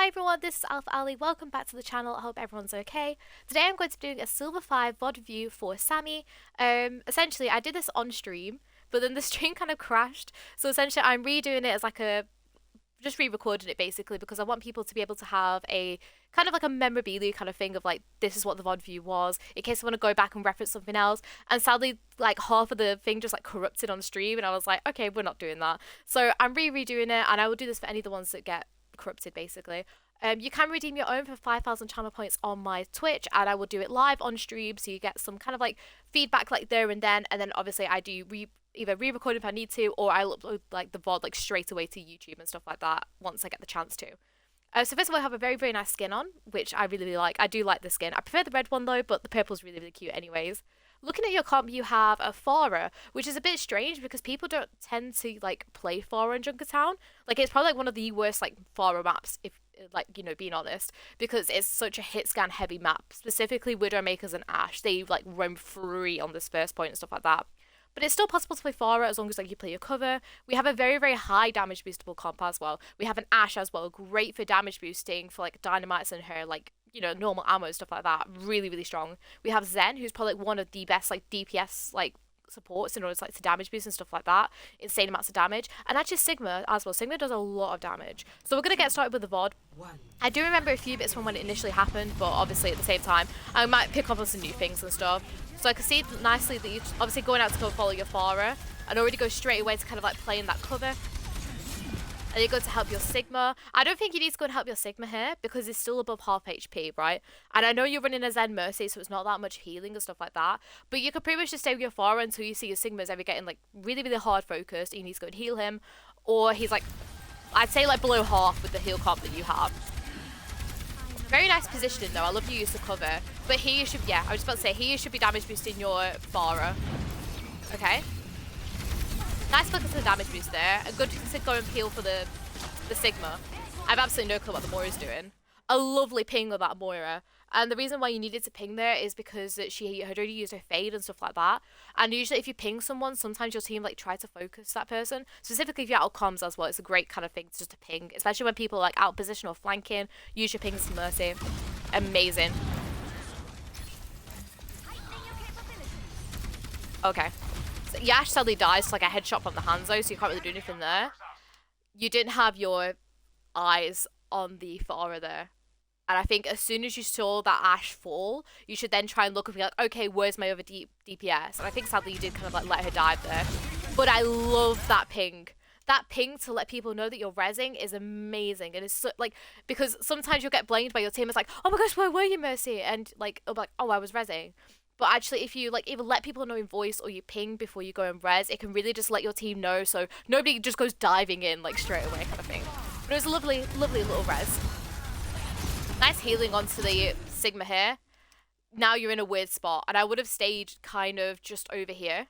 Hi everyone, this is AlphaAli. Welcome back to the channel. I hope everyone's okay. Today I'm going to be doing a Silver 5 VOD review for Sammie. Essentially, I did this on stream, but then the stream kind of crashed. So essentially, I'm redoing it as like just re-recorded it basically because I want people to be able to have a kind of like a memorabilia kind of thing of like, this is what the VOD view was, in case I want to go back and reference something else. And sadly, like half of the thing just like corrupted on stream, and I was like, okay, we're not doing that. So I'm redoing it, and I will do this for any of the ones that get corrupted basically. You can redeem your own for 5,000 channel points on my Twitch, and I will do it live on stream, so you get some kind of like feedback like there and then obviously I do either re-record if I need to, or I'll upload like the VOD like straight away to YouTube and stuff like that once I get the chance to. So first of all, I have a very, very nice skin on, which I really, really like. I do like the skin. I prefer the red one though, but the purple's really, really cute anyways. Looking at your comp, you have a Farah, which is a bit strange because people don't tend to like play Farah in Junkertown. Like, it's probably like one of the worst like Farah maps, if like, you know, being honest, because it's such a hit scan heavy map. Specifically Widowmakers and Ashe, they like roam free on this first point and stuff like that. But it's still possible to play Farah as long as like you play your cover. We have a very, very high damage boostable comp as well. We have an Ashe as well, great for damage boosting for like dynamites and her like, you know, normal ammo, stuff like that. Really, really strong. We have Zen, who's probably like one of the best like DPS like supports in order to like to damage boost and stuff like that. Insane amounts of damage. And actually Sigma as well. Sigma does a lot of damage. So we're gonna get started with the VOD. I do remember a few bits from when it initially happened, but obviously at the same time I might pick up on some new things and stuff. So I can see nicely that you're obviously going out to go follow your Farah and already go straight away to kind of like play in that cover. And you go to help your Sigma. I don't think you need to go and help your Sigma here because it's still above half HP, right? And I know you're running a Zen Mercy, so it's not that much healing and stuff like that. But you could pretty much just stay with your Farah until you see your Sigma's ever getting like really, really hard focused. You need to go and heal him. Or he's like, I'd say like below half with the heal comp that you have. Very nice positioning though. I love you use the cover. But here you should, yeah, I was about to say, here you should be damage boosting your Farah. Okay. Nice focus on the damage boost there. A good to go and peel for the Sigma. I have absolutely no clue what the Moira's doing. A lovely ping of that Moira. And the reason why you needed to ping there is because she had already used her fade and stuff like that. And usually if you ping someone, sometimes your team like try to focus that person. Specifically if you're out of comms as well, it's a great kind of thing just to ping. Especially when people are like out of position or flanking. Use your pings to Mercy. Amazing. Okay. So Ashe sadly dies to like a headshot from the Hanzo, so you can't really do anything there. You didn't have your eyes on the Farah there. And I think as soon as you saw that Ashe fall, you should then try and look and be like, okay, where's my other DPS? And I think sadly you did kind of like let her dive there. But I love that ping. That ping to let people know that you're rezzing is amazing. And it's so, like, because sometimes you'll get blamed by your team. It's like, oh my gosh, where were you, Mercy? And like, it'll be like, oh, I was rezzing. But actually, if you like either let people know in voice or you ping before you go and res, it can really just let your team know, so nobody just goes diving in like straight away kind of thing. But it was a lovely, lovely little res. Nice healing onto the Sigma here. Now you're in a weird spot, and I would have stayed kind of just over here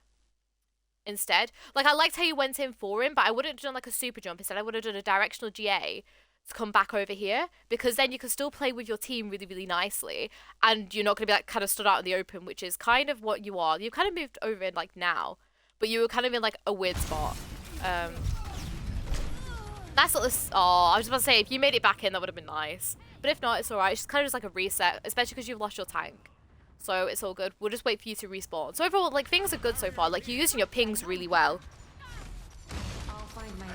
instead. Like, I liked how you went in for him, but I wouldn't have done like a super jump. Instead, I would have done a directional GA to come back over here, because then you can still play with your team really, really nicely, and you're not going to be like kind of stood out in the open, which is kind of what you are. You've kind of moved over in like now, but you were kind of in like a weird spot. Nice little, oh, I was about to say, if you made it back in, that would have been nice, but if not, it's alright. It's kind of just like a reset, especially because you've lost your tank, so it's all good. We'll just wait for you to respawn. So overall, like, things are good so far. Like, you're using your pings really well.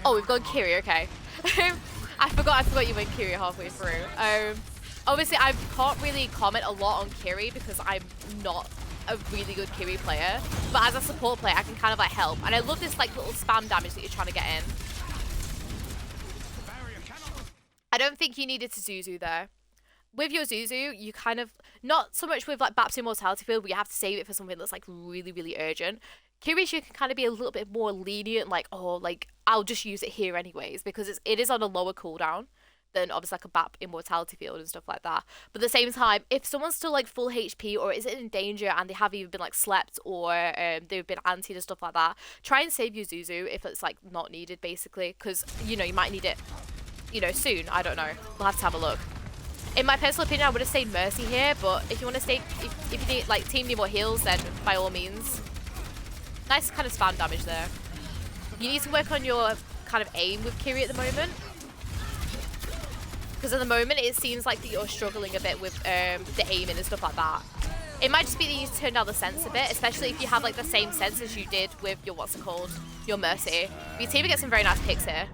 Oh, we've got Kiri, okay. I forgot you went Kiri halfway through. Obviously, I can't really comment a lot on Kiri because I'm not a really good Kiri player. But as a support player, I can kind of like help. And I love this like little spam damage that you're trying to get in. I don't think you needed to Zuzu there. With your Zuzu, you kind of, not so much with like Bap's Immortality Field, but you have to save it for something that's like really, really urgent. Kiri's, you can kind of be a little bit more lenient, like, oh, like, I'll just use it here anyways, because it is on a lower cooldown than obviously like a BAP Immortality Field and stuff like that. But at the same time, if someone's still like full HP or is in danger and they have either been like slept or they've been antied and stuff like that, try and save your Zuzu if it's like not needed basically, because, you know, you might need it, you know, soon. I don't know. We'll have to have a look. In my personal opinion, I would have stayed Mercy here, but if you want to stay, if you need, like, team need more heals, then by all means. Nice kind of spam damage there. You need to work on your kind of aim with Kiri at the moment. Because at the moment, it seems like that you're struggling a bit with the aiming and stuff like that. It might just be that you need to turn down the sense a bit, especially if you have like the same sense as you did with your, what's it called? Your Mercy. Your team gets some very nice picks here.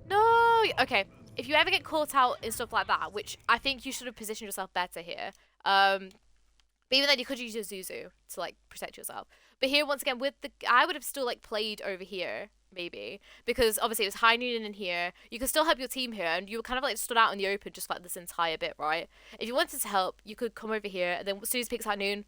No! Okay, if you ever get caught out and stuff like that, which I think you should have positioned yourself better here. But even then, you could use your Zuzu to like protect yourself. But here, once again, with the, I would have still like played over here, maybe, because obviously it was high noon in here. You could still help your team here, and you were kind of like stood out in the open just like this entire bit, right? If you wanted to help, you could come over here, and then as soon as picks high noon,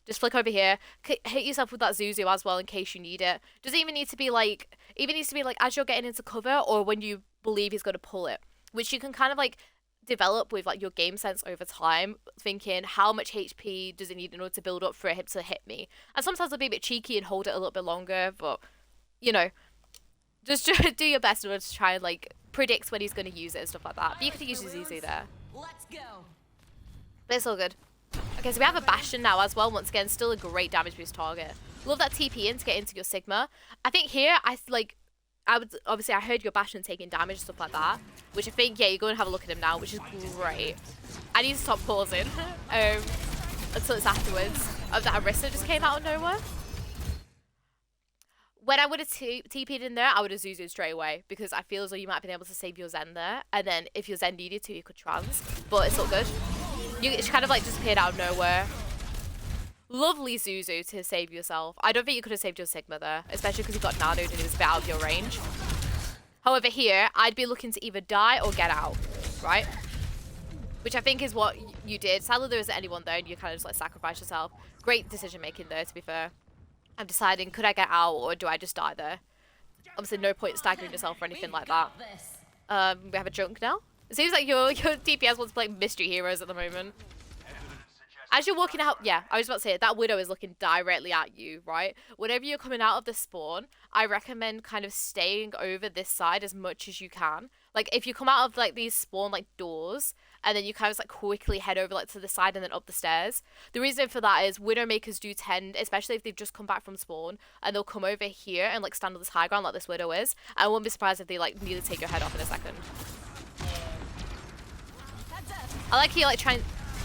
just flick over here, hit yourself with that Zuzu as well in case you need it. Doesn't even need to be like, even needs to be like as you're getting into cover or when you believe he's going to pull it, which you can kind of like develop with like your game sense over time, thinking how much HP does it need in order to build up for him to hit me. And sometimes I'll be a bit cheeky and hold it a little bit longer, but you know, just do your best in order to try and like predict when he's going to use it and stuff like that. But you could use your ZZ there. Let's go. But it's all good. Okay, so we have a Bastion now as well. Once again, still a great damage boost target. Love that TP in to get into your Sigma. I think here, I would, obviously I heard your Bastion taking damage and stuff like that, which I think, yeah, you go and have a look at him now, which is great. I need to stop pausing until it's afterwards. Oh, that Arista just came out of nowhere. When I would have TP'd in there, I would have Zuzu'd straight away, because I feel as though you might have been able to save your Zen there, and then if your Zen needed to, you could trans, but it's all good. She kind of like just appeared out of nowhere. Lovely Zuzu to save yourself. I don't think you could have saved your Sigma there, especially because you got nanoed and it was a bit out of your range. However, here, I'd be looking to either die or get out, right? Which I think is what you did. Sadly, there isn't anyone there and you kind of just like sacrifice yourself. Great decision making there, to be fair. I'm deciding, could I get out or do I just die there? Obviously, no point staggering yourself or anything like that. We have a junk now. It seems like your DPS wants to play mystery heroes at the moment. As you're walking out, yeah, I was about to say, that Widow is looking directly at you, right? Whenever you're coming out of the spawn, I recommend kind of staying over this side as much as you can. Like, if you come out of, like, these spawn, like, doors, and then you kind of, like, quickly head over, like, to the side and then up the stairs. The reason for that is Widowmakers do tend, especially if they've just come back from spawn, and they'll come over here and, like, stand on this high ground like this Widow is. I won't be surprised if they, like, nearly take your head off in a second. I like you, like, trying...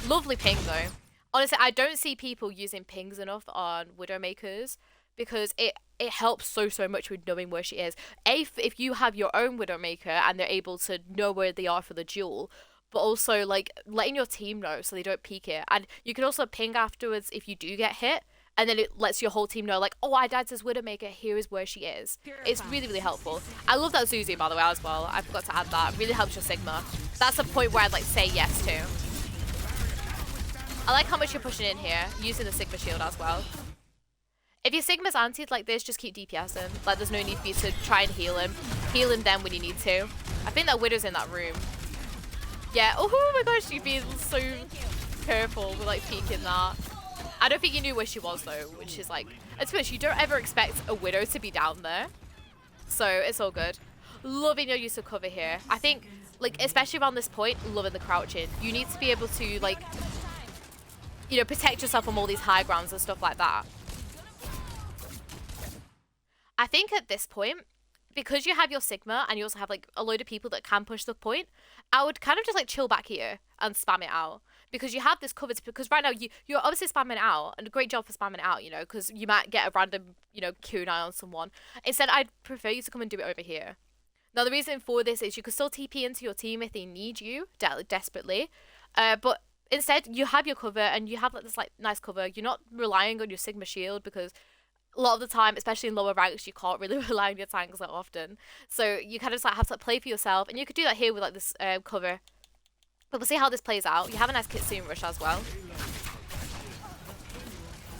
Lovely ping, though. Honestly, I don't see people using pings enough on Widowmakers because it helps so much with knowing where she is. If you have your own Widowmaker and they're able to know where they are for the duel, but also like letting your team know so they don't peek it. And you can also ping afterwards if you do get hit, and then it lets your whole team know like, oh, I died to this Widowmaker, here is where she is. It's really helpful. I love that Zuzu, by the way, as well. I forgot to add that. It really helps your Sigma. That's a point where I'd like say yes to. I like how much you're pushing in here, using the Sigma shield as well. If your Sigma's antied like this, just keep DPSing. Like, there's no need for you to try and heal him. Heal him then when you need to. I think that Widow's in that room. Yeah, oh my gosh, you'd be so careful with, like, peeking that. I don't think you knew where she was, though, which is, like... Especially, you don't ever expect a Widow to be down there. So, it's all good. Loving your use of cover here. I think, like, especially around this point, loving the crouching. You need to be able to, like... You know, protect yourself from all these high grounds and stuff like that. I think at this point, because you have your Sigma and you also have like a load of people that can push the point, I would kind of just like chill back here and spam it out. Because you have this covered, because right now you're obviously spamming it out, and a great job for spamming it out, you know, because you might get a random, you know, Q&I on someone. Instead, I'd prefer you to come and do it over here. Now, the reason for this is you can still TP into your team if they need you desperately, but instead, you have your cover and you have like this like nice cover. You're not relying on your Sigma shield because a lot of the time, especially in lower ranks, you can't really rely on your tanks that often. So you kind of just like have to play for yourself, and you could do that here with like this cover. But we'll see how this plays out. You have a nice Kitsune rush as well.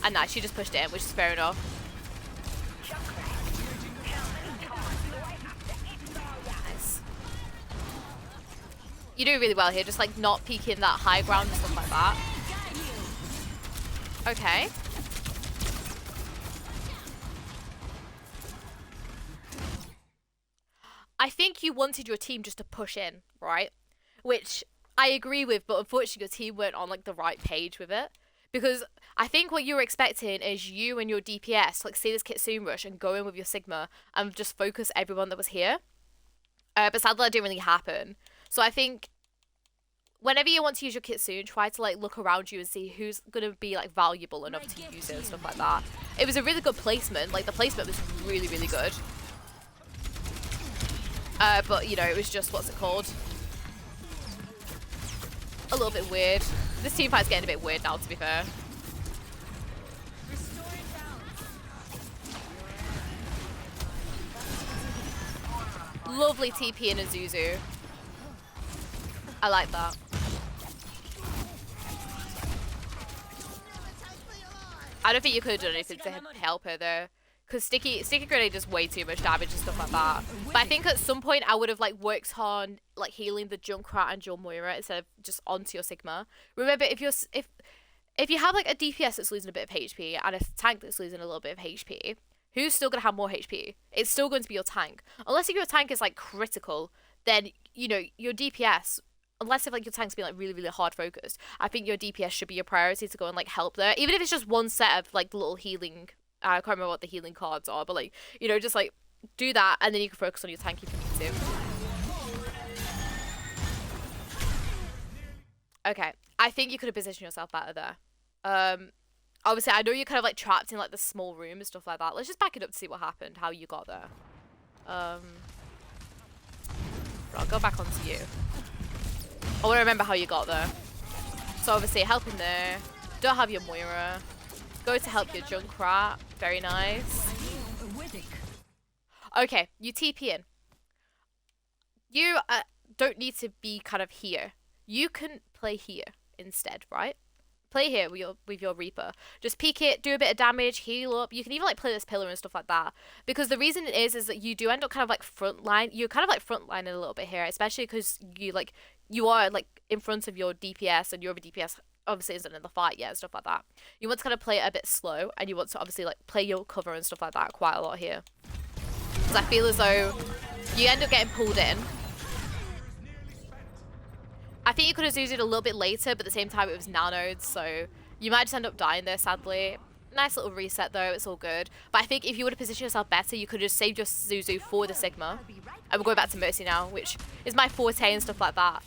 And nice, you just pushed it in, which is fair enough. You do really well here, just like not peeking that high ground and stuff like that. Okay. I think you wanted your team just to push in, right? Which I agree with, but unfortunately your team weren't on like the right page with it. Because I think what you were expecting is you and your DPS like see this Kitsune rush and go in with your Sigma and just focus everyone that was here. But sadly that didn't really happen. So I think whenever you want to use your Kitsune, try to like look around you and see who's gonna be like valuable enough to use it and stuff like that. It was a really good placement. Like the placement was really, really good. But you know, it was just, what's it called? A little bit weird. This team fight's getting a bit weird now, to be fair. Lovely TP in a Zuzu. I like that. I don't think you could have done anything to help her though, because sticky grenade does way too much damage and stuff like that. But I think at some point I would have like worked on like healing the Junkrat and your Moira instead of just onto your Sigma. Remember, if you have like a DPS that's losing a bit of HP and a tank that's losing a little bit of HP, who's still gonna have more HP? It's still going to be your tank, unless if your tank is like critical. Then you know your DPS. Unless if like your tank's being like really, really hard focused, I think your DPS should be your priority to go and like help there. Even if it's just one set of like little healing, I can't remember what the healing cards are, but like, you know, just like do that and then you can focus on your tank if you need to. Okay, I think you could have positioned yourself better there. Obviously I know you're kind of like trapped in like the small room and stuff like that. Let's just back it up to see what happened, how you got there. I'll go back onto you. I want to remember how you got there. So obviously helping there. Don't have your Moira. Go to help your Junkrat. Very nice. Okay, you TP in. You don't need to be kind of here. You can play here instead, right? Play here with your Reaper. Just peek it, do a bit of damage, heal up. You can even like play this pillar and stuff like that. Because the reason it is that you do end up kind of like frontline. You're kind of like frontlining a little bit here, especially because you are like in front of your DPS and your other DPS obviously isn't in the fight yet and stuff like that. You want to kind of play it a bit slow and you want to obviously like play your cover and stuff like that quite a lot here. Because I feel as though you end up getting pulled in. I think you could have used it a little bit later, but at the same time it was nanoed, so you might just end up dying there, sadly. Nice little reset though, it's all good. But I think if you would have positioned yourself better, you could have just saved your Zuzu for the Sigma. And we're going back to Mercy now, which is my forte and stuff like that.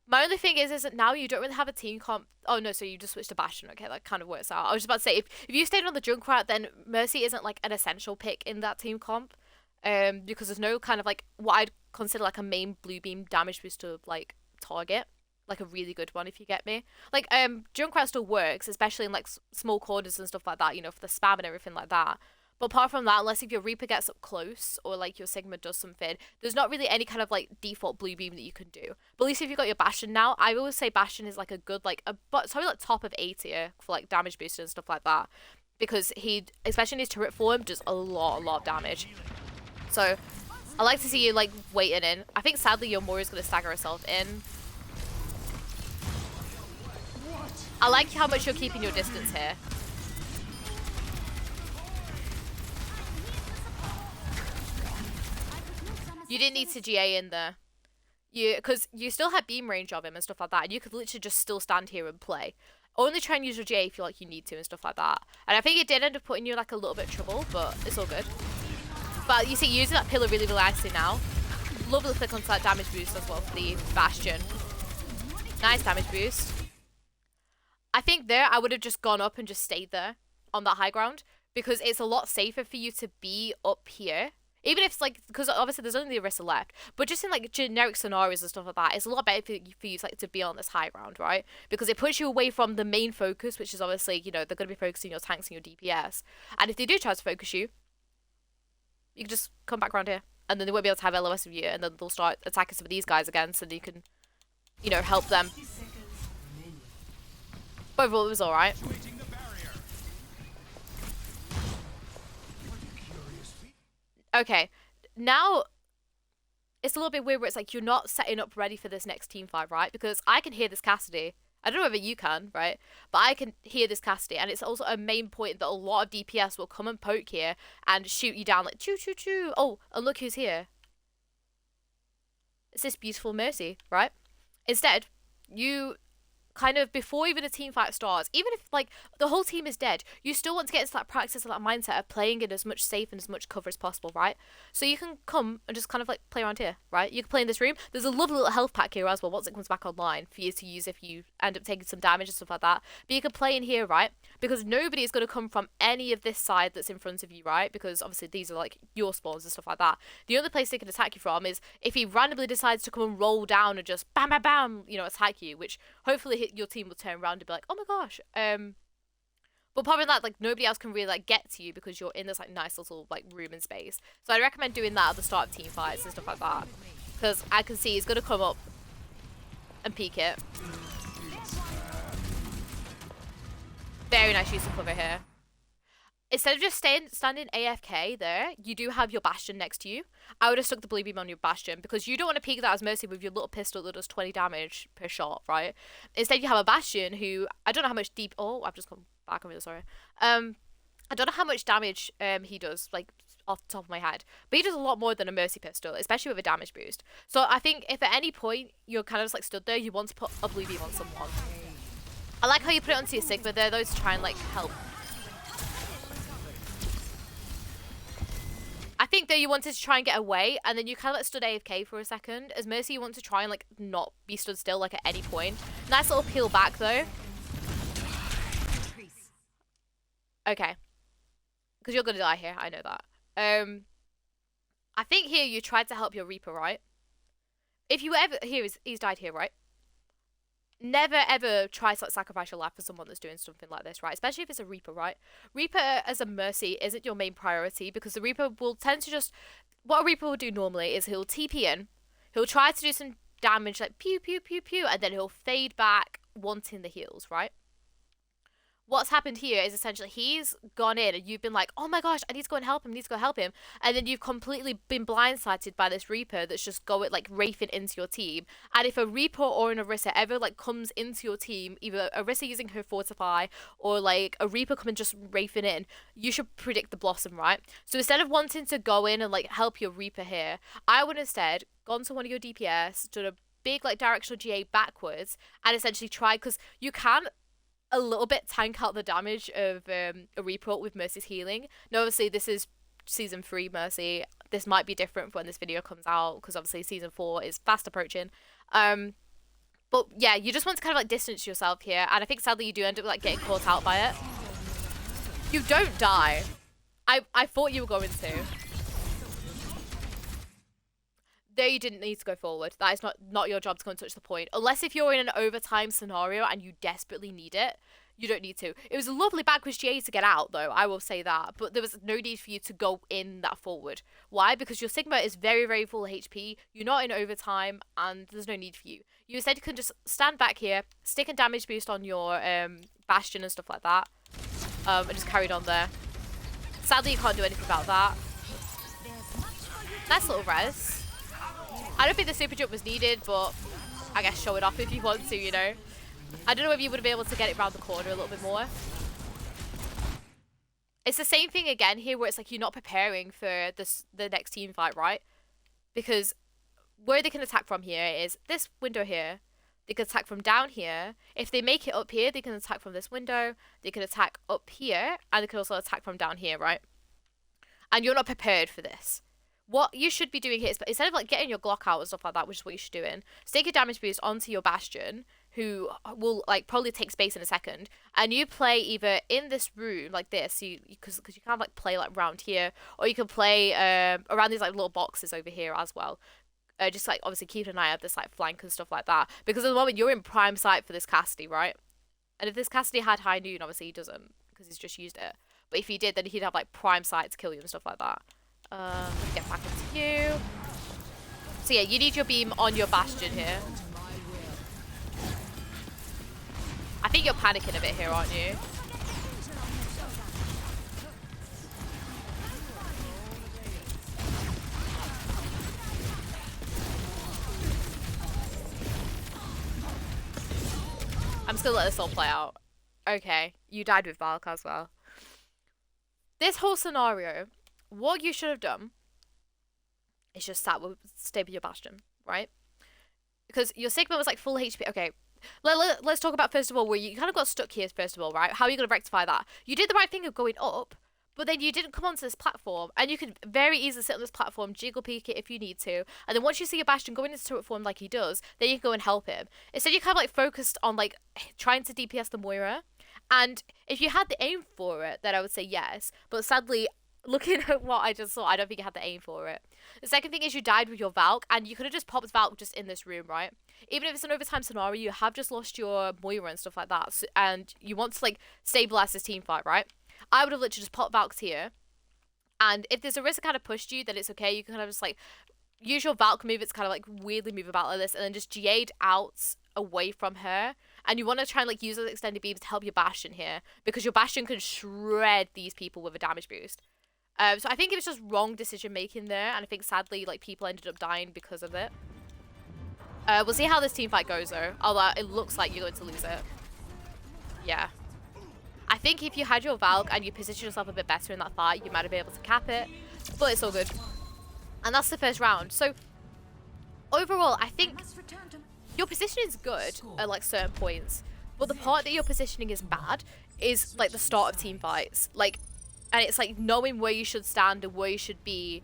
My only thing is that now you don't really have a team comp. Oh no, so you just switched to Bastion. Okay, that kind of works out. I was just about to say, if you stayed on the Junkrat, then Mercy isn't like an essential pick in that team comp. Because there's no kind of like what I'd consider like a main blue beam damage booster like target. Like a really good one, if you get me. Like Junkrat still works, especially in like small corners and stuff like that, you know, for the spam and everything like that. But apart from that, unless if your Reaper gets up close or like your Sigma does something, there's not really any kind of like default blue beam that you can do. But at least if you've got your Bastion now, I always say Bastion is like a good but it's probably like top of A tier for like damage booster and stuff like that, because he, especially in his turret form, does a lot of damage. So I like to see you like waiting in. I think sadly your Moira's gonna stagger herself in. I like how much you're keeping your distance here. You didn't need to GA in there. Because you still had beam range of him and stuff like that, and you could literally just still stand here and play. Only try and use your GA if you like you need to and stuff like that. And I think it did end up putting you like a little bit of trouble, but it's all good. But you see, using that pillar really nicely now. Lovely click onto that damage boost as well for the Bastion. Nice damage boost. I think there I would have just gone up and just stayed there on that high ground, because it's a lot safer for you to be up here. Even if it's like, because obviously there's only the Orisa left, but just in like generic scenarios and stuff like that, it's a lot better for you like to be on this high ground, right? Because it puts you away from the main focus, which is obviously, you know, they're going to be focusing your tanks and your DPS. And if they do try to focus you, you can just come back around here, and then they won't be able to have LOS with you, and then they'll start attacking some of these guys again, so that you can, you know, help them. Overall, it was alright. Okay, now it's a little bit weird where it's like you're not setting up ready for this next team fight, right? Because I can hear this Cassidy. I don't know whether you can, right? But I can hear this Cassidy, and it's also a main point that a lot of DPS will come and poke here and shoot you down like choo choo choo. Oh, and look who's here. It's this beautiful Mercy, right? Instead, you kind of before even a team fight starts, even if like the whole team is dead, you still want to get into that practice and that mindset of playing in as much safe and as much cover as possible, right? So you can come and just kind of like play around here, right? You can play in this room. There's a lovely little health pack here as well once it comes back online for you to use if you end up taking some damage and stuff like that. But you can play in here, right? Because nobody is going to come from any of this side that's in front of you, right? Because obviously these are like your spawns and stuff like that. The only place they can attack you from is if he randomly decides to come and roll down and just bam, bam, bam, you know, attack you, which hopefully your team will turn around and be like, oh my gosh. But apart from that, like nobody else can really like get to you because you're in this like nice little like room and space. So I recommend doing that at the start of team fights and stuff like that, because I can see he's gonna come up and peek it. Very nice use of cover here. Instead of just standing AFK there, you do have your Bastion next to you. I would have stuck the blue beam on your Bastion because you don't want to peek that as Mercy with your little pistol that does 20 damage per shot, right? Instead, you have a Bastion who, I don't know how much deep... Oh, I've just come back. I'm really sorry. I don't know how much damage he does, like, off the top of my head. But he does a lot more than a Mercy pistol, especially with a damage boost. So I think if at any point you're kind of just, like, stood there, you want to put a blue beam on someone. I like how you put it onto your Sigma there, though, to try and, like, help. I think though you wanted to try and get away, and then you kind of like stood AFK for a second. As Mercy, you want to try and like not be stood still like at any point. Nice little peel back though. Okay, because you're gonna die here. I know that. I think here you tried to help your Reaper, right? If you ever he's died here, right? Never ever try to like sacrifice your life for someone that's doing something like this, right? Especially if it's a Reaper, right? Reaper as a Mercy isn't your main priority because the Reaper will tend to just... What a Reaper will do normally is he'll TP in, he'll try to do some damage like pew, pew, pew, pew, and then he'll fade back wanting the heals, right? What's happened here is essentially he's gone in and you've been like, oh my gosh, I need to go and help him, I need to go help him. And then you've completely been blindsided by this Reaper that's just going like wraithing into your team. And if a Reaper or an Orisa ever like comes into your team, either Orisa using her Fortify or like a Reaper coming just wraithing in, you should predict the Blossom, right? So instead of wanting to go in and like help your Reaper here, I would instead gone to one of your DPS, done a big like directional GA backwards and essentially tried, because you can a little bit tank out the damage of a Reaper with Mercy's healing. Now, obviously, this is Season 3 Mercy. This might be different when this video comes out, because obviously Season 4 is fast approaching. But yeah, you just want to kind of like distance yourself here, and I think sadly you do end up like getting caught out by it. You don't die. I thought you were going to. There you didn't need to go forward. That is not your job to go and touch the point. Unless if you're in an overtime scenario and you desperately need it, you don't need to. It was a lovely backwards GA to get out though, I will say that. But there was no need for you to go in that forward. Why? Because your Sigma is very, very full HP. You're not in overtime and there's no need for you. You instead can just stand back here, stick a damage boost on your Bastion and stuff like that. And just carried on there. Sadly, you can't do anything about that. Nice little res. I don't think the super jump was needed, but I guess show it off if you want to, you know. I don't know if you would be able to get it around the corner a little bit more. It's the same thing again here where it's like you're not preparing for the next team fight, right? Because where they can attack from here is this window here. They can attack from down here. If they make it up here, they can attack from this window. They can attack up here, and they can also attack from down here, right? And you're not prepared for this. What you should be doing here is, instead of like getting your Glock out and stuff like that, which is what you should be doing, stick a damage boost onto your Bastion, who will like probably take space in a second, and you play either in this room like this, because you can't like play like around here, or you can play around these like little boxes over here as well. Just like obviously keep an eye out this like flank and stuff like that, because at the moment you're in prime sight for this Cassidy, right? And if this Cassidy had high noon, obviously he doesn't because he's just used it. But if he did, then he'd have like prime sight to kill you and stuff like that. Get back into you. So yeah, you need your beam on your Bastion here. I think you're panicking a bit here, aren't you? I'm just gonna let this all play out. Okay, you died with Valk as well. This whole scenario, what you should have done is just stay with your Bastion, right? Because your Sigma was like full HP. Okay, let's talk about first of all where you kind of got stuck here first of all, right? How are you going to rectify that? You did the right thing of going up, but then you didn't come onto this platform, and you could very easily sit on this platform, jiggle peek it if you need to, and then once you see your Bastion going into turret form like he does, then you can go and help him. Instead, you kind of like focused on like trying to DPS the Moira, and if you had the aim for it, then I would say yes, but sadly, looking at what I just saw, I don't think you had the aim for it. The second thing is you died with your Valk, and you could have just popped Valk just in this room, right? Even if it's an overtime scenario, you have just lost your Moira and stuff like that, so, and you want to like stabilize this team fight, right? I would have literally just popped Valks here, and if there's a risk that kind of pushed you, then it's okay. You can kind of just like use your Valk move. It's kind of like weirdly move about like this, and then just Jade out away from her. And you want to try and like use those extended beams to help your Bastion here, because your Bastion can shred these people with a damage boost. So I think it was just wrong decision making there, and I think sadly like people ended up dying because of it. We'll see how this team fight goes though. Although it looks like you're going to lose it. Yeah. I think if you had your Valk and you positioned yourself a bit better in that fight, you might have been able to cap it. But it's all good. And that's the first round. So overall, I think your position is good at like certain points. But the part that your positioning is bad is like the start of team fights. Like, and it's like knowing where you should stand and where you should be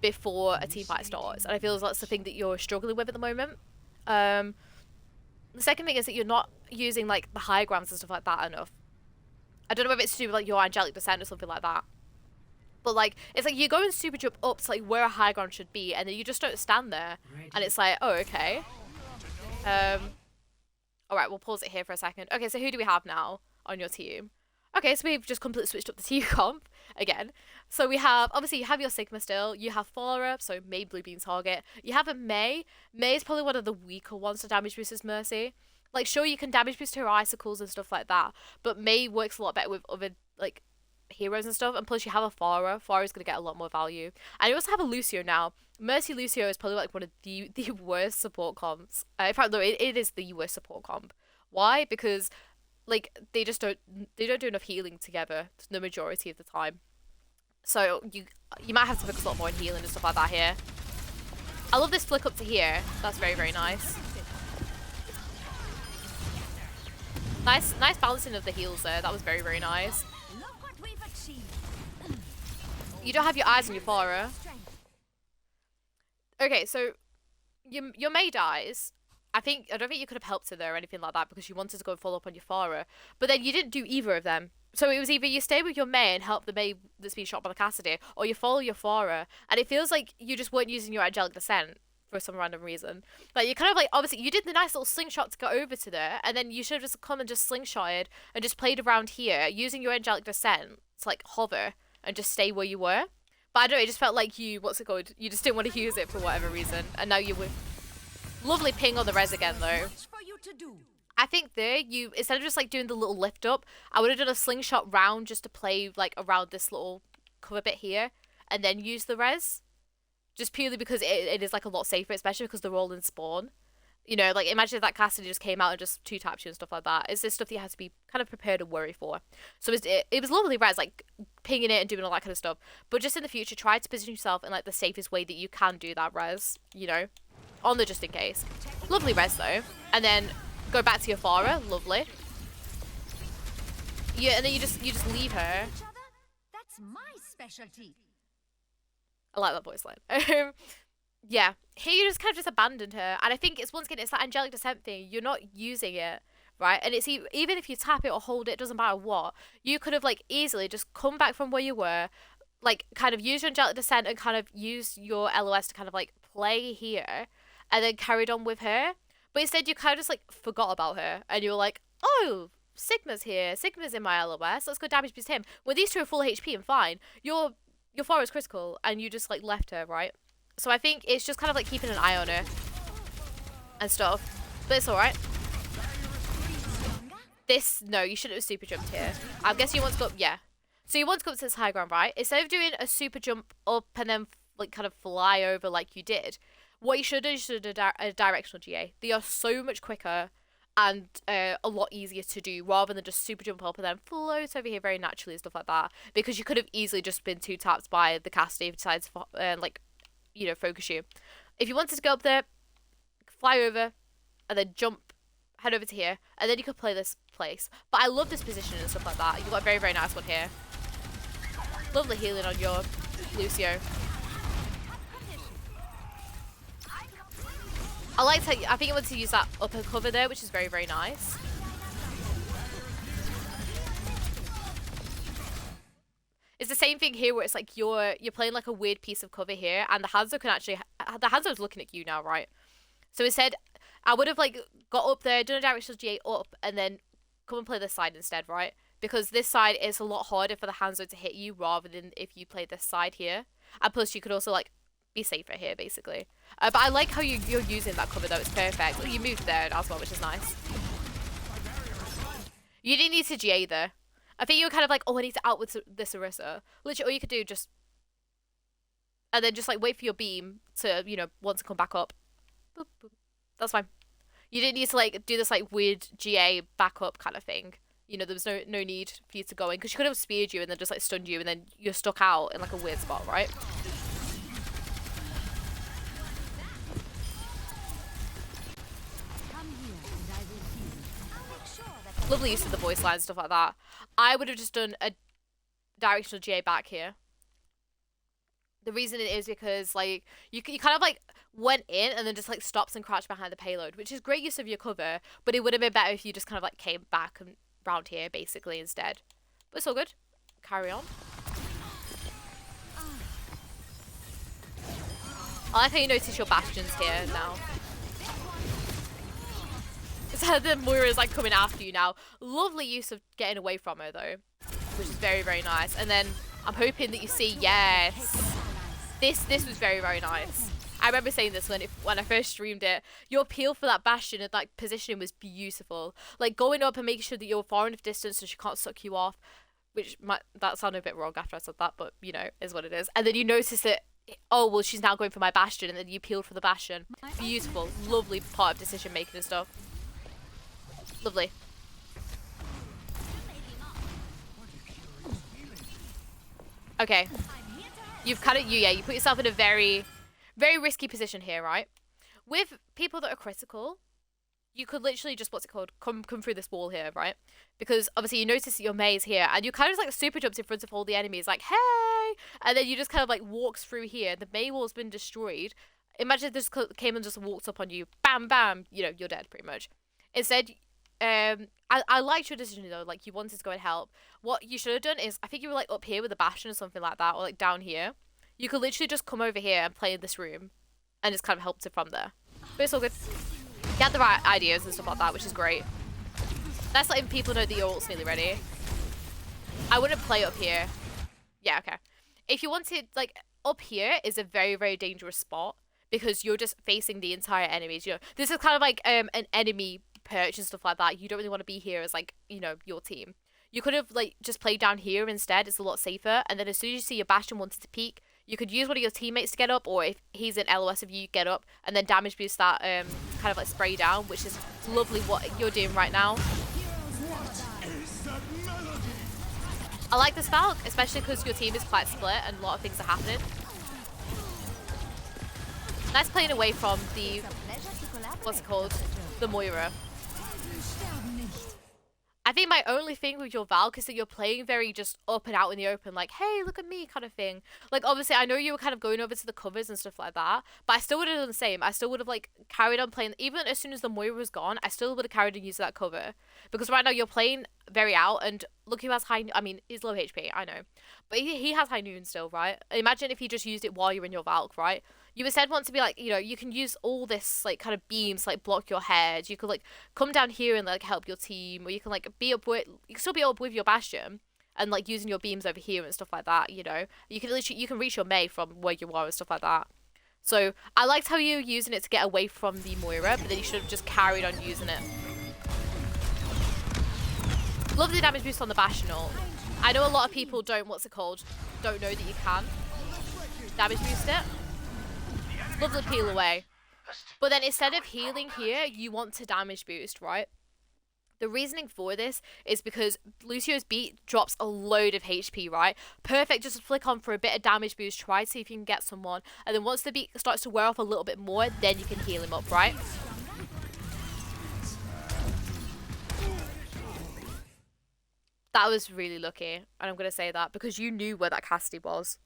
before a team fight starts. And I feel that's the thing that you're struggling with at the moment. The second thing is that you're not using like the high grounds and stuff like that enough. I don't know if it's to do with like your angelic descent or something like that. But like, it's like you're going super jump up to like where a high ground should be, and then you just don't stand there. And it's like, oh, okay. Alright, we'll pause it here for a second. Okay, so who do we have now on your team? Okay, so we've just completely switched up the team comp again. So we have, obviously you have your Sigma still, you have Flora, so May Blue Beam target. You have a May. May is probably one of the weaker ones to damage boost as Mercy. Like, sure, you can damage boost her icicles and stuff like that, but May works a lot better with other, like, heroes and stuff, and plus you have a Farah. Farah's going to get a lot more value. And you also have a Lucio now. Mercy Lucio is probably, like, one of the worst support comps. In fact, no, it is the worst support comp. Why? Because, like, they don't do enough healing together the majority of the time. So, you might have to focus a lot more on healing and stuff like that here. I love this flick up to here. That's very, very nice. Nice balancing of the heals there. That was very, very nice. You don't have your eyes on your Farah. Okay, so your May dies. I don't think you could have helped her there or anything like that because you wanted to go and follow up on your Farah. But then you didn't do either of them. So it was either you stay with your May and help the May that's being shot by the Cassidy, or you follow your Farah. And it feels like you just weren't using your angelic descent for some random reason. Like, you kind of like, obviously you did the nice little slingshot to go over to there, and then you should have just come and just slingshotted and just played around here using your angelic descent to like hover and just stay where you were. But I don't know, it just felt like you just didn't want to use it for whatever reason, and now you would. Lovely ping on the res again though. I think there, instead of just like doing the little lift up, I would have done a slingshot round just to play like around this little cover bit here, and then use the res. Just purely because it is like a lot safer, especially because they're all in spawn. You know, like imagine if that Cassidy just came out and just two-taps you and stuff like that. It's this stuff that you have to be kind of prepared and worry for. So it was lovely res, like pinging it and doing all that kind of stuff. But just in the future, try to position yourself in like the safest way that you can do that res, you know, on the just in case. Lovely res though. And then go back to your Farah, lovely. Yeah, and then you just leave her. That's my specialty. I like that voice line. Yeah, here you just kind of just abandoned her, and I think it's once again it's that angelic descent thing. You're not using it, right? And it's even if you tap it or hold it, it doesn't matter what. You could have like easily just come back from where you were, like kind of use your angelic descent and kind of use your LOS to kind of like play here, and then carried on with her. But instead you kind of just like forgot about her, and you were like, oh, Sigma's here. Sigma's in my LOS. Let's go damage boost him. When these two are full HP and fine, your Farah is critical, and you just like left her, right? So I think it's just kind of like keeping an eye on her and stuff. But it's alright. No, you shouldn't have super jumped here. I'm guessing you want to go up, yeah. So you want to go up to this high ground, right? Instead of doing a super jump up and then like kind of fly over like you did, what you should do is a directional GA. They are so much quicker and a lot easier to do rather than just super jump up and then float over here very naturally and stuff like that. Because you could have easily just been two taps by the Cassidy if you decided to like, you know, focus you. If you wanted to go up there, fly over, and then jump head over to here, and then you could play this place. But I love this position and stuff like that. You got a very, very nice one here. Lovely healing on your Lucio. I liked how I think you want to use that upper cover there, which is very, very nice. It's the same thing here where it's like you're playing like a weird piece of cover here, and the Hanzo can actually the Hanzo's looking at you now, right? So instead, I would have like got up there, done a directional GA up, and then come and play this side instead, right? Because this side is a lot harder for the Hanzo to hit you rather than if you play this side here. And plus, you could also like be safer here, basically. But I like how you're using that cover though. It's perfect. Well, you moved there as well, which is nice. You didn't need to GA there. I think you were kind of like, oh, I need to out with this Orisa. Literally, all you could do just, and then just like wait for your beam to, you know, want to come back up. Boop, boop. That's fine. You didn't need to like do this like weird GA backup kind of thing. You know, there was no need for you to go in because she could have speared you and then just like stunned you and then you're stuck out in like a weird spot, right? Lovely use of the voice line and stuff like that. I would have just done a directional GA back here. The reason it is because like you kind of like went in and then just like stops and crouched behind the payload, which is great use of your cover, but it would have been better if you just kind of like came back and round here basically instead. But it's all good. Carry on. I like how you notice your bastions here now. So the Moira is like coming after you now. Lovely use of getting away from her though, which is very, very nice. And then I'm hoping that you see, yes, this was very, very nice. I remember saying this when I first streamed it. Your peel for that bastion and like positioning was beautiful. Like going up and making sure that you're far enough distance so she can't suck you off, which that sounded a bit wrong after I said that, but you know, is what it is. And then you notice that, oh well, she's now going for my bastion, and then you peeled for the bastion. Beautiful, lovely part of decision making and stuff. Lovely. Okay. You've kind of, you put yourself in a very, very risky position here, right? With people that are critical, you could literally just, what's it called, come through this wall here, right? Because obviously you notice that your Mei is here, and you kind of just like super jumps in front of all the enemies, like, hey! And then you just kind of like walks through here. The Mei wall's been destroyed. Imagine if this came and just walked up on you, bam, bam, you know, you're dead pretty much. Instead, I liked your decision though, like you wanted to go and help. What you should have done is, I think you were like up here with a bastion or something like that, or like down here. You could literally just come over here and play in this room, and just kind of helped it from there. But it's all good. You had the right ideas and stuff like that, which is great. That's letting people know that your ult's nearly ready. I wouldn't play up here. Yeah, okay. If you wanted, like, up here is a very, very dangerous spot because you're just facing the entire enemies. You know, this is kind of like an enemy perch and stuff like that. You don't really want to be here as like, you know, your team. You could have like just played down here instead. It's a lot safer. And then as soon as you see your bastion wanted to peek, you could use one of your teammates to get up, or if he's in LOS of you, get up and then damage boost that kind of like spray down, which is lovely what you're doing right now. I like this Falc, especially because your team is quite split and a lot of things are happening. Nice playing away from the, what's it called, the Moira. I think my only thing with your Valk is that you're playing very just up and out in the open, like, hey, look at me kind of thing. Like, obviously, I know you were kind of going over to the covers and stuff like that, but I still would have done the same. I still would have, like, carried on playing. Even as soon as the Moira was gone, I still would have carried on using that cover. Because right now, you're playing very out, and look who has high... I mean, he's low HP, I know. But he has high noon still, right? Imagine if he just used it while you're in your Valk, right? You instead want to be like, you know, you can use all this like kind of beams to like block your head. You could like come down here and like help your team, or you can like be up with, you can still be up with your bastion and like using your beams over here and stuff like that. You know, you can literally, you can reach your Mei from where you are and stuff like that. So I liked how you were using it to get away from the Moira, but then you should have just carried on using it. Love the damage boost on the bastion ult. I know a lot of people don't, what's it called, don't know that you can damage boost it. Love the peel away. But then instead of healing here, you want to damage boost, right? The reasoning for this is because Lucio's beat drops a load of HP, right? Perfect, just flick on for a bit of damage boost, try to see if you can get someone, and then once the beat starts to wear off a little bit more, then you can heal him up, right? That was really lucky, and I'm gonna say that because you knew where that Cassidy was.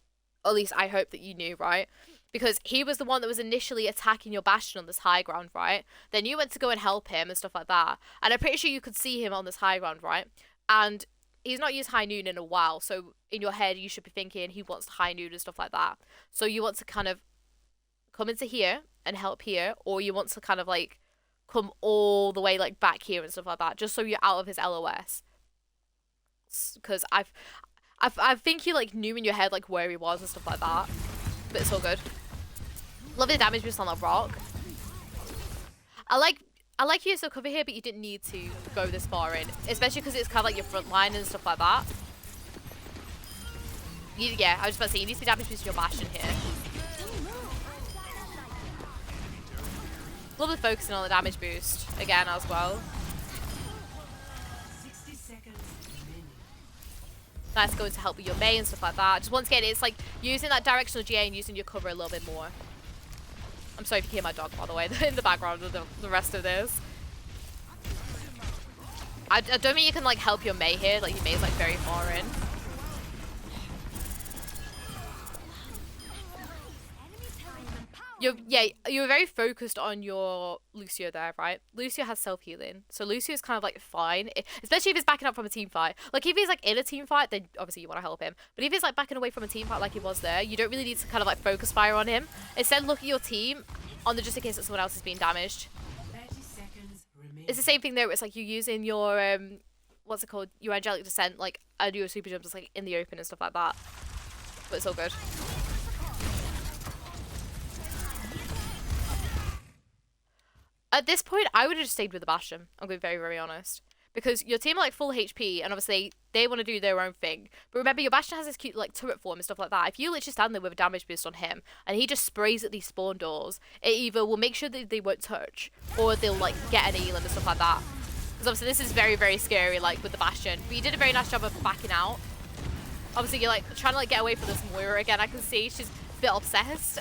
Or at least I hope that you knew, right? Because he was the one that was initially attacking your Bastion on this high ground, right? Then you went to go and help him and stuff like that. And I'm pretty sure you could see him on this high ground, right? And he's not used High Noon in a while, so in your head you should be thinking he wants High Noon and stuff like that. So you want to kind of come into here and help here, or you want to kind of like come all the way like back here and stuff like that, just so you're out of his LOS. Because I think you like knew in your head like where he was and stuff like that, but it's all good. Love the damage boost on that rock. I like you to cover here, but you didn't need to go this far in, especially because it's kind of like your front line and stuff like that. Yeah, I was just about to say, you need to be damage boosting your Bastion here. Love the focusing on the damage boost again as well. Nice going to help with your Mei and stuff like that. Just once again, it's like using that directional GA and using your cover a little bit more. I'm sorry if you hear my dog, by the way, in the background of the rest of this. I don't think you can like help your Mei here. Like your Mei is like very far in. You're very focused on your Lucio there, right? Lucio has self-healing. So Lucio is kind of like fine, especially if he's backing up from a team fight. Like if he's like in a team fight, then obviously you want to help him. But if he's like backing away from a team fight like he was there, you don't really need to kind of like focus fire on him. Instead, look at your team on the just in case that someone else is being damaged. It's the same thing there. It's like you're using your what's it called? Your angelic descent, like and your super jumps like in the open and stuff like that. But it's all good. At this point, I would have just stayed with the Bastion. I'm going to be very, very honest. Because your team are like full HP, and obviously they want to do their own thing. But remember, your Bastion has this cute like turret form and stuff like that. If you literally stand there with a damage boost on him, and he just sprays at these spawn doors, it either will make sure that they won't touch, or they'll like get an Elam and stuff like that. Because obviously this is very, very scary, like with the Bastion. But you did a very nice job of backing out. Obviously you're like trying to like get away from this Moira again. I can see she's a bit obsessed.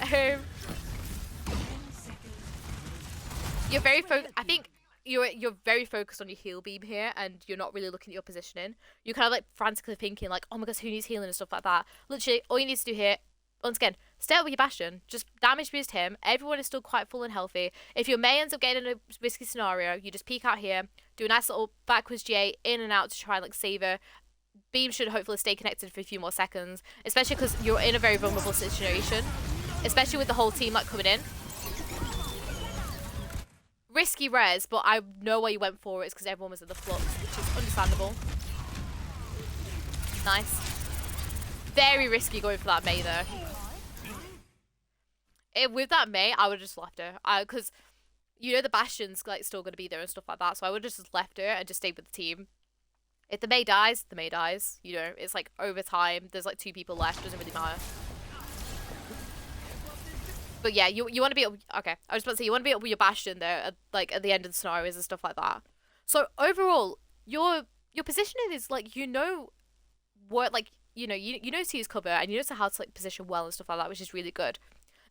You're very I think you're very focused on your heal beam here, and you're not really looking at your positioning. You're kind of like frantically thinking like, oh my gosh, who needs healing and stuff like that. Literally, all you need to do here, once again, stay up with your Bastion. Just damage boost him. Everyone is still quite full and healthy. If your Mei ends up getting in a risky scenario, you just peek out here, do a nice little backwards GA in and out to try and like save her. Beam should hopefully stay connected for a few more seconds, especially because you're in a very vulnerable situation, especially with the whole team like coming in. Risky res, but I know why you went for it. It's because everyone was in the flux, which is understandable. Nice. Very risky going for that Mei though. With that Mei, I would have just left her. Because you know the Bastion's like still going to be there and stuff like that, so I would have just left her and just stayed with the team. If the Mei dies, the Mei dies. You know, it's like over time. There's like 2 people left. Doesn't really matter. But yeah, you want to be okay. I was about to say you want to be up with your Bastion there, like at the end of the scenarios and stuff like that. So overall, your positioning is like what like you know to use cover, and you know how to like position well and stuff like that, which is really good.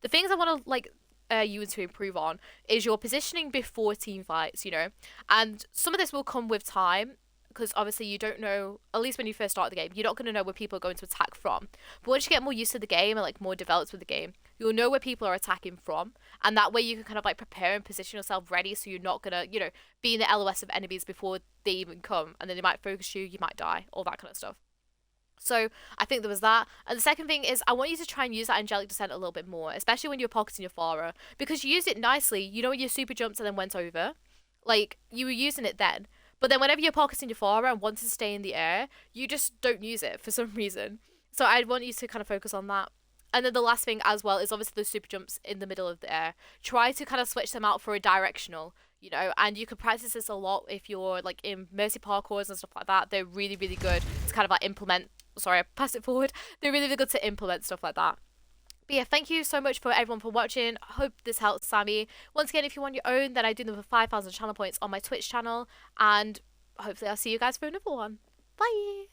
The things I want to like you to improve on is your positioning before team fights, you know, and some of this will come with time. Because obviously you don't know, at least when you first start the game, you're not going to know where people are going to attack from. But once you get more used to the game and like more developed with the game, you'll know where people are attacking from. And that way you can kind of like prepare and position yourself ready, so you're not going to, you know, be in the LOS of enemies before they even come. And then they might focus you might die, all that kind of stuff. So I think there was that. And the second thing is I want you to try and use that angelic descent a little bit more, especially when you're pocketing your Farah. Because you used it nicely, you know, when you super jumped and then went over. Like, you were using it then. But then whenever you're pocketing your Farah and want to stay in the air, you just don't use it for some reason. So I want you to kind of focus on that. And then the last thing as well is obviously those super jumps in the middle of the air. Try to kind of switch them out for a directional, you know, and you can practice this a lot if you're like in Mercy parkours and stuff like that. They're really, really good to kind of like implement. Sorry, I passed it forward. They're really, really good to implement stuff like that. But yeah, thank you so much for everyone for watching. I hope this helps Sammie. Once again, if you want your own, then I do them for 5,000 channel points on my Twitch channel. And hopefully I'll see you guys for another one. Bye!